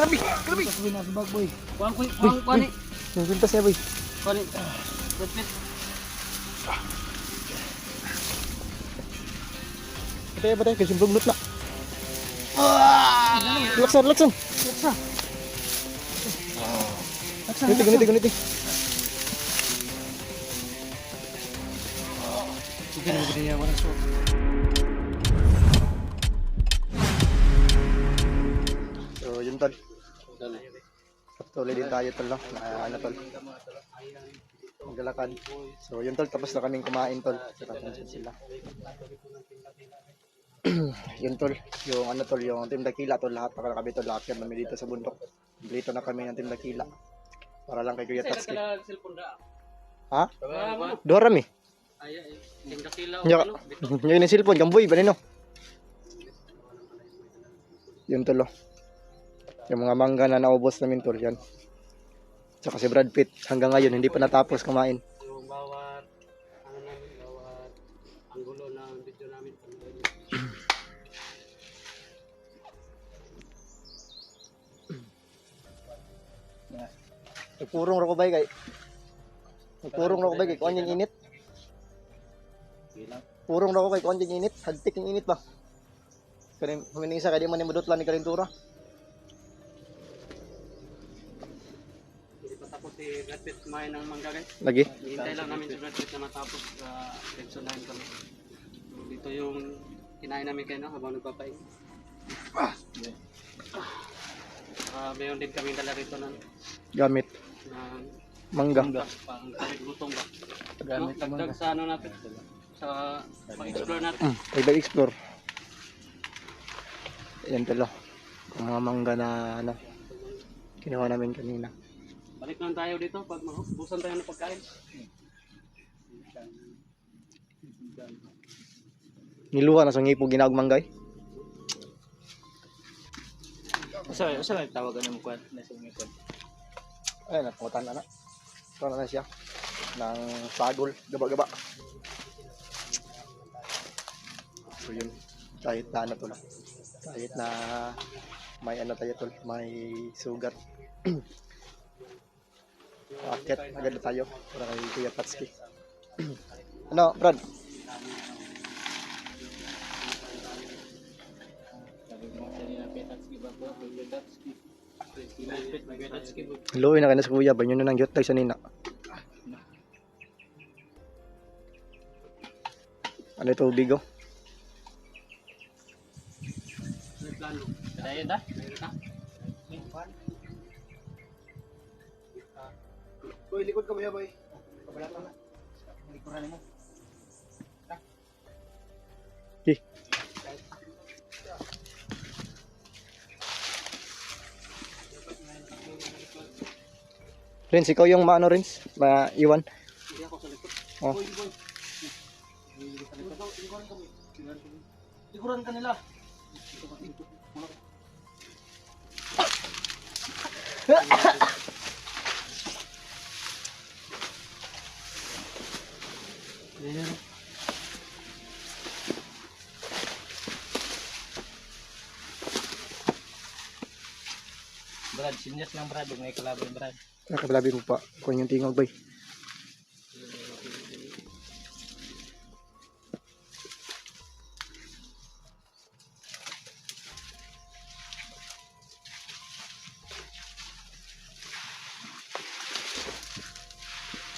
Grabe, grabe. Sabi na sa bag, boy. Kuang ni. Yung pintas niya, boy. Kuang ni. Wait. Batay, kasi bunglot na. Laksan. Guniti. Sige na gini ya wala so. So, yun tol. Tuloy din tayo tol, no? Ano tol? Maglalakad. So, yun tol, tapos na kaming kumain tol. So, napunsan sila. Yun tol, yung ano tol, yung Team Dakila tol, lahat nakakabi tol, lahat yan kami dito sa bundok. Dito na kami ng Team Dakila. Para lang kay Kuya Tatsuki. Ha? Dorami. Ay, Team Dakila o Nya, ano? nya yung cellphone, kamboy, ba nino? Yun tol, oh. Yung mga mangga na naubos namin tol, yan. Tsaka si Brad Pitt, hanggang ngayon, hindi pa natapos kumain. Yung bawat anggulo ng video namin. Nagpurong ra ko ba kay? Kuan yung init. Purong ra ko kay kuan yung init, hagtik yung init ba? Kani huminisa kay di man ni madutlan ni kalintura. Hindi pa tapos si Brad Pitt kumain ng mangga guys. Lagi. Hintay lang namin si Brad Pitt na matapos sa section 9 kami. So, dito yung kinain namin kayo no, habang nagpapain. Mayroon din kami dala rito ng Gamit mangga. pang tarik gutom ba? Gamit no? Dagdag sa ano natin? Sa pag-explore natin. Pag-explore. Yan talo. Kung mga mangga na ano, kinuha namin kanina. Balik lang tayo dito pag mabusan tayo ng pagkain. Niluha na sa ngipo ginagong manggay. Asa tawagan mo kwan na sa ngipon? Ay, napungutan na. Ito na siya. Ng sagol, gaba-gaba. So yun, kahit na ano tol. Kahit na may ano tayo tol, may sugat. Akit, agad na tayo para kay Kuya Tatsuki. Ano, Brad? Luoy na kayo sa kuya, banyo na ng gyot sa nina. Ano ito, bigo? Dayo da? Boy, likod ka ba boy? Kabalatan na. Likuran mo. Okay. Rins, ikaw yung maano Rins? Maiwan? Hindi ako sa likod. Oh. Likuran ka nila. Brad, sinyas ng Brad, may kalaban Brad. Nakabalabi mo pa. Kung yung tingog bay.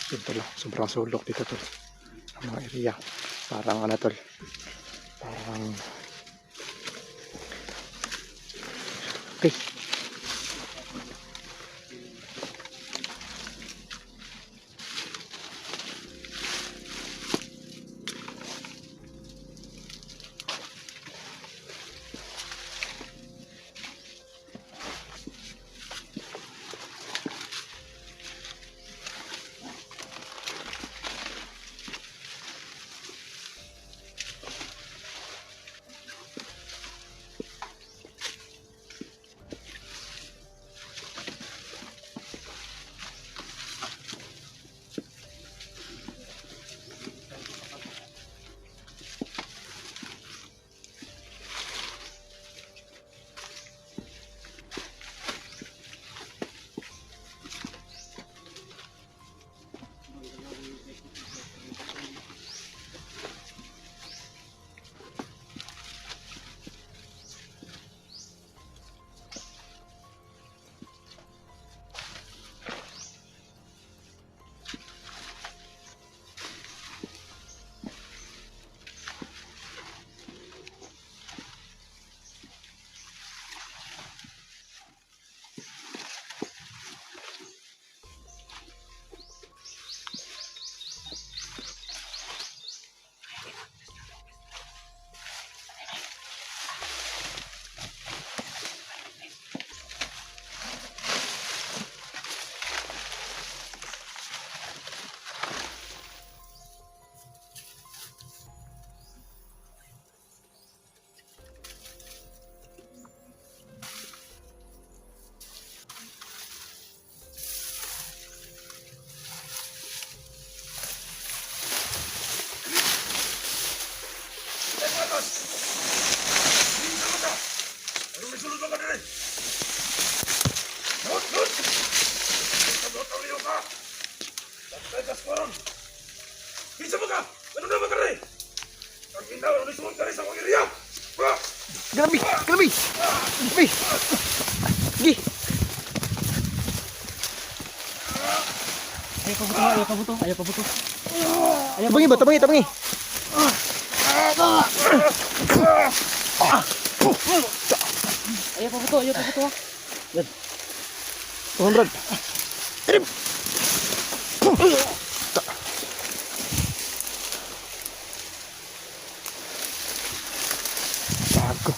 Ito lang, sobrang sulok dito tol. Ang mga area. Parang ano tol. Parang... Okay. Ayaw pabuto. Tabangi ba? Tabangi. Ayaw pabuto. Tuhon, Brad. Bago.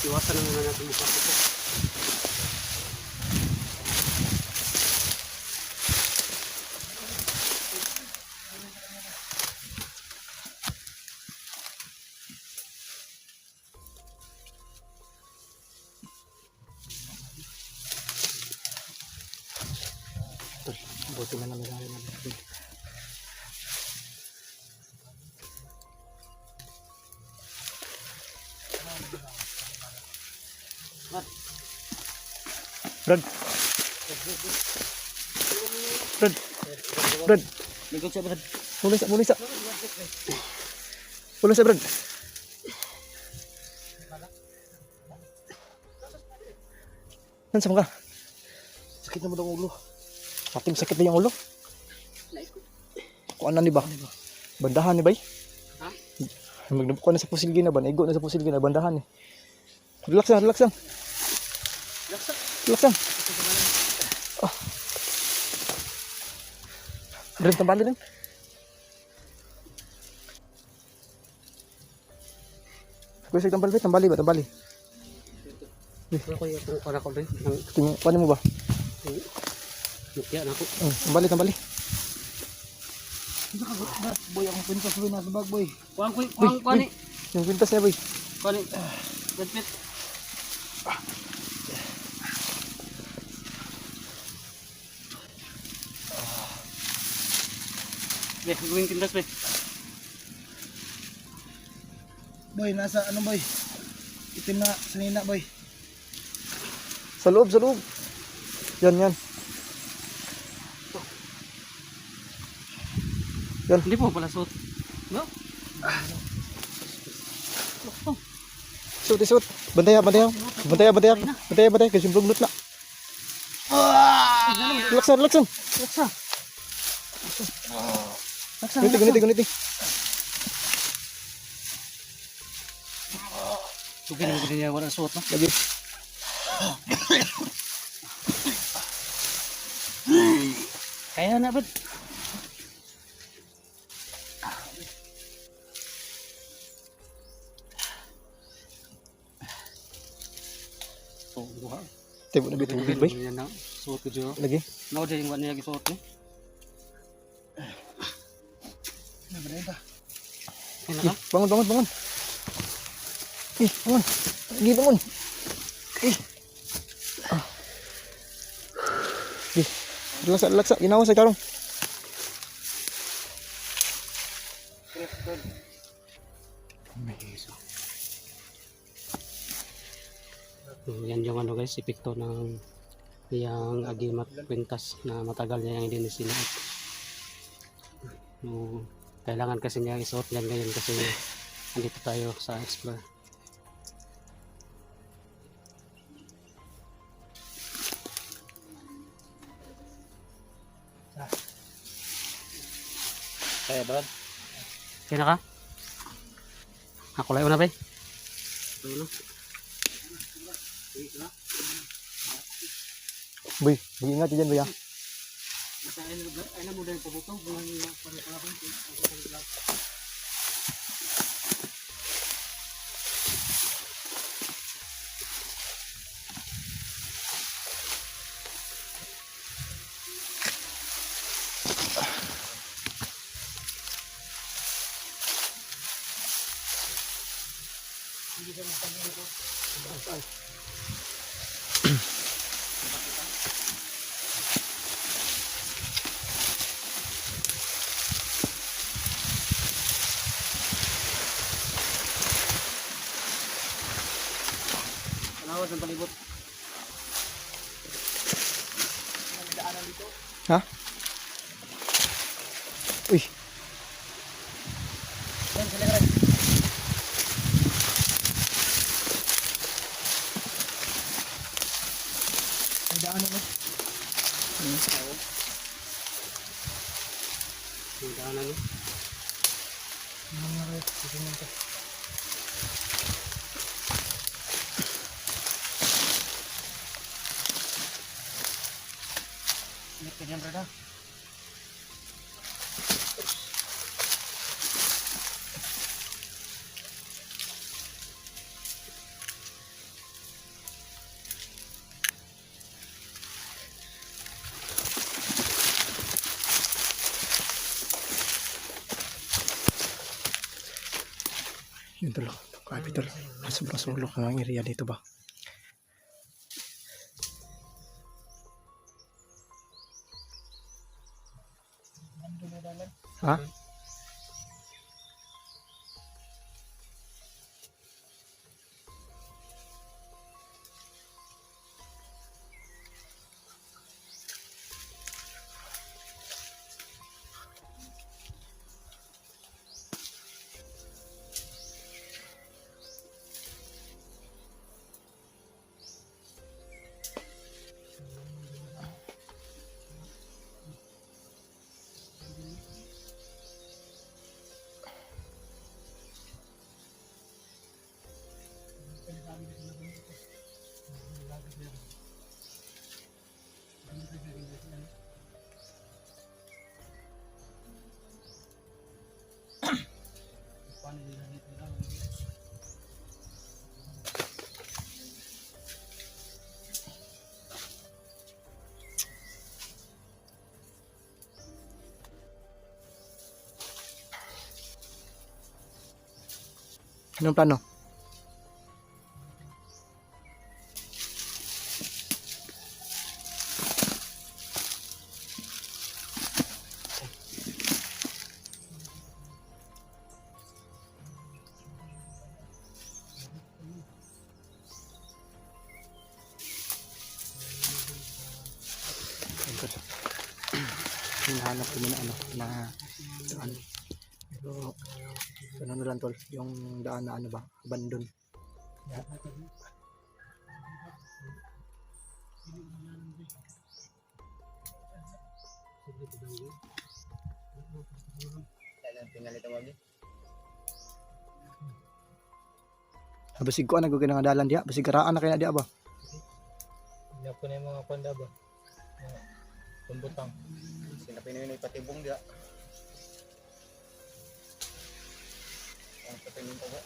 Iwasan na muna natin buka ko. Buti na namin namin. Brad. Ligot siya, Brad. Mulai sa. Brad. Nasaan ka? Sakit na mo daw ang ulo. Ating sakit na yung ulo. Kuan na ni ba? Bandahan ni bay? Ha? Magnabuko na sa pusilgi na ba? Naigo na sa pusilgi na bandahan ni. Relax lang. Oh. Rin tambali rin. Gusto tambali ba? Tambali. Ako yung para ko rin. Tingin, paano mo ba? Nukya na ako. Tambali. Boy, ang pintas boy nasa bag boy. Kuang ni. Yung pintas niya, boy. Kuang ni. Gadpit. Gawing tindas, be. Boy, nasa ano boy? Itim na sanina boy. Sa loob. Yan. Hindi po pala suot. No? Suot. Bantaya. Kasi blog na. Relaxan. Guniti. Sugin mo din niya wala suot, no? Lagi. Kaya na, Brad. So, buha. Tibo na bitubig, boy. Yan na. Suot ko dyan. Lagi. Nawa dyan yung wala niya suot, no? Kaya na ka? Bangun. Bangun. Lagi bangun. Relax. Ginawa sa karong. Yan yung ano guys, epekto ng yung agimat kwintas na matagal niya yung hindi nisinuot. Kailangan kasi niya isuot yan ngayon kasi andito tayo sa Explore. Kaya Brad? Kaya na ka? Ako lang una ba? Boy, mag-ingat dyan, boy, ha? Ay na mo dahil pabutong. Alawas ang palibot. Ha? Uy. Yan, sila ka rin. May daanan mo. Yung daanan no? Ingat ka dyan, brada. Yun tol. Grabe tol. Sobrang sulok ng area dito ba? Ha? Anong plano? Hinahanap ko muna na daan. Pero ano na lang tol, yung daan na ano ba, abandon. Basig ko nagugay nga dalan diha, basig karaan na kaya diha ba? Hindi po na yung mga panda ba? Tumbutang. Sinapin na patibong diha. Ang patibong pa ba?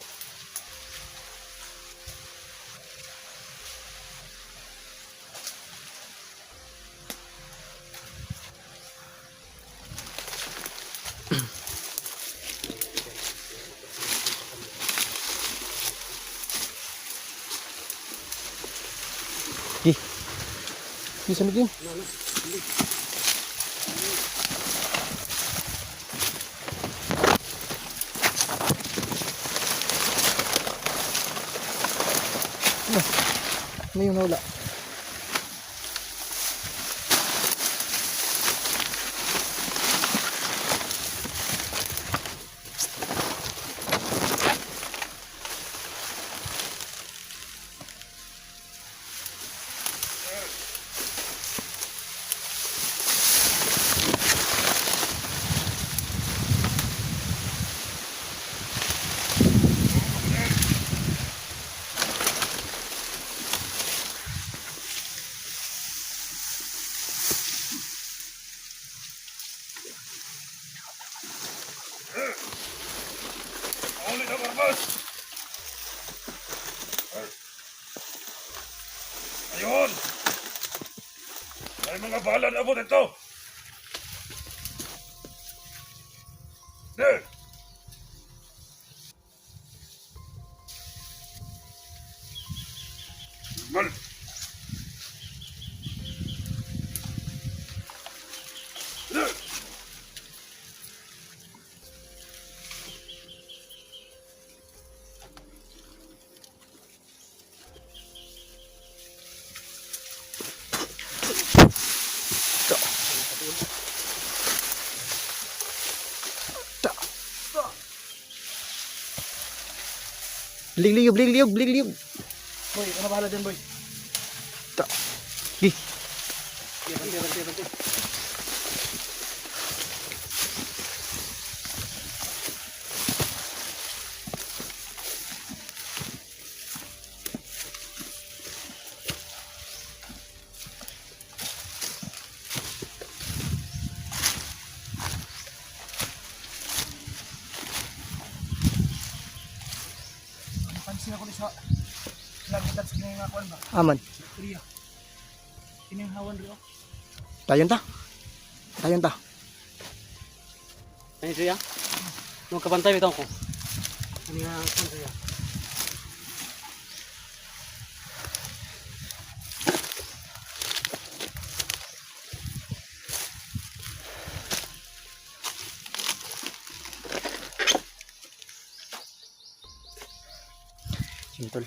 Bisa bikin. Ano yung nawala? Ayun! May mga bala na abot ito! Eh! Mal! Eh! Blig liyog. Boy, ano bahala dyan, boy? Gi. Banti. Pansin ako ni sa lagitan sa kanyang akuan ba? Aman. Kriya. Kining hawan rin ako. Tayon ta. Ay, Suya. Nung kabantay bitaw ko. Ano nga ang Suya? Sintol.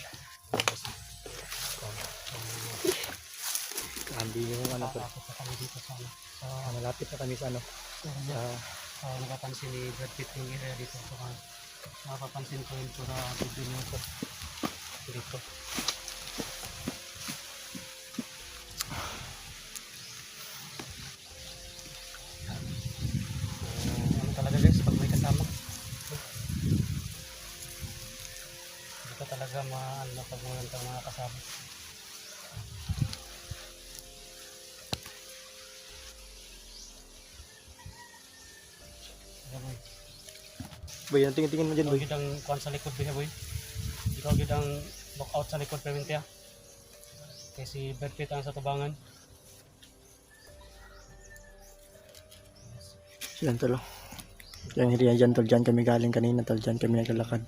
Grabe yung ano tol. Kami dito sa Malapit na kami sa ano. napapansin ni Brad Pitt yung area dito. So, napapansin ko yun sa video nyo to. Dito. Ano talaga guys, pag may kasama. Dito talaga ano pag mga kasama. Boy, ang tingin-tingin mo dyan, Ikaw boy. gid ang kuan sa likod biya boy. Ikaw gid ang lookout sa likod permintiya. Kay si Brad Pitt ang sa tubangan. Yan tol. Yan hindi yan dyan tol. Dyan kami galing kanina tol. Dyan kami naglalakad.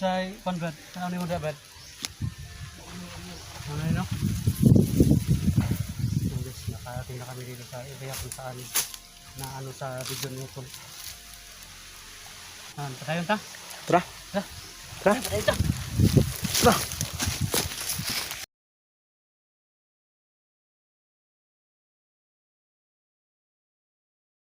Sa kuan Brad, ano ni mo da Brad? Ano yun no? Guys, nakarating na kami dito sa area kung saan na ano sa video nito. Patayon ta? Tara. Tara. Tara. Patayon ta. Tara.